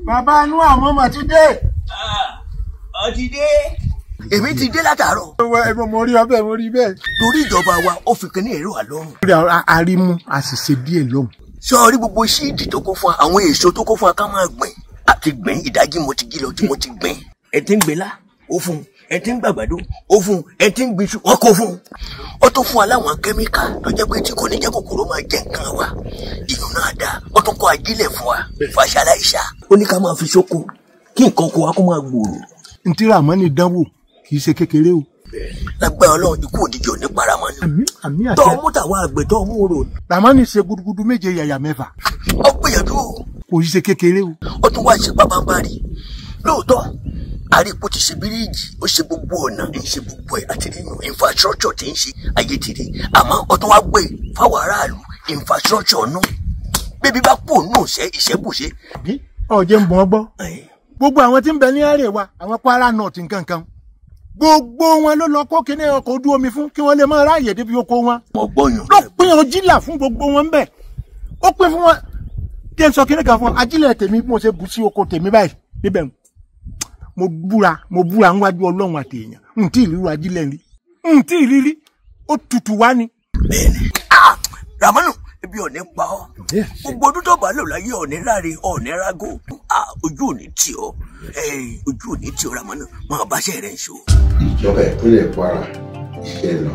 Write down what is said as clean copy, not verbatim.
Bàbá Noah mo mà ti dé. Ó ti dé. Èmi ti dé látàárọ̀. Mo rí ọbẹ̀ mo rí bẹ́ẹ̀. Torí ìjọba wa ó fi kíní èrò àlọ́run. Arímú a sì ṣe díẹ̀ lóhùn. Sọ́ọ́rí gbogbo ṣíìdì tó kó fún wa, àwọn èso tó kó fún wa ká máa gbìn. Àti gbìn ìdájí mo ti jí lọ tí mo ti gbìn. Ẹ ti ń gbé lá, ó fún un. Ẹ ti ń gbàgbàdo, ó fún un. Ẹ ti ń gbìṣù, wọ́n kó fún un. Ó tún fún wa láwọn kẹ́míkà tó jẹ́ pé tí kò ní jẹ́ kòkòrò máa jẹ nǹkan wa. Ìyún náà dáa. Ó tún kó ajílẹ̀ fún wa. Fàṣàlà ìṣà. Ó ní ká máa fi ṣókò kí nǹkan kó wa kó máa gbòòrò. Ntí Ràmọ́nì dánwò kì í ṣe kékeré o. Lágbára Ọlọ́run ikú òjijì ò ní paramọ́ ni. Àmín àṣẹ. Tọ́ mú tàwa àgbẹ̀ tọ́ mú rò. Ràmọ́nì ṣe gudugudu méje yàyà mẹ́fà. Ó gbìyànjú o. Kò í ṣe kékeré o. Ó tún wá ṣe pàbàmbarì. Lóòótọ́ àríkù ti ṣe bíríìjì, ó ṣe gbogbo ọ̀nà, ń ṣe gbogbo ẹ̀ àti nínú infrastructure tí ń ṣe ayé ti rí. Àmọ́ ó tún wá gbé fáwọn aráàlú infrastructure nù. Bébí bá pò nù ìṣẹ́bùṣe. Ọ̀jẹ̀ ń bọ̀ gbọ́. Gbogbo àwọn tí ń bẹ ní àríwá, àwọn Kwara North nǹkankan. Gbogbo wọn ló lọ kó kíní ọkọ̀ ojú omi fún kí wọ́n lè máa ráàyè débi oko wọn. Ló pín ajílà fún gbogbo wọn bẹ́ẹ̀. Ó pín fún wọn. Kí n sọ kíní kan fún ajílẹ̀ tèmi mo ṣe bù sí oko tèmi báyìí níbẹ̀. Mo búra níwájú Ọlọ́run àti èèyàn. Ntí ìrírí ajílẹ̀ rí. Ntí ìrírí ó tutù wá ni. Bẹ́ẹ̀ni. Ràmọ́nù ebi ò ní pa ọ́. Gbogbo ọdún tó bá lò láyé ọ̀ní ráre ọ̀ní rágó. Ojú ò ní tì ọ́. Ojú ò ní tì ọ́ Ràmọ́nù. Máa bá ṣe rẹ̀ ń ṣó. Ìjọba ìpínlẹ̀ Kwara iṣẹ́ lọ.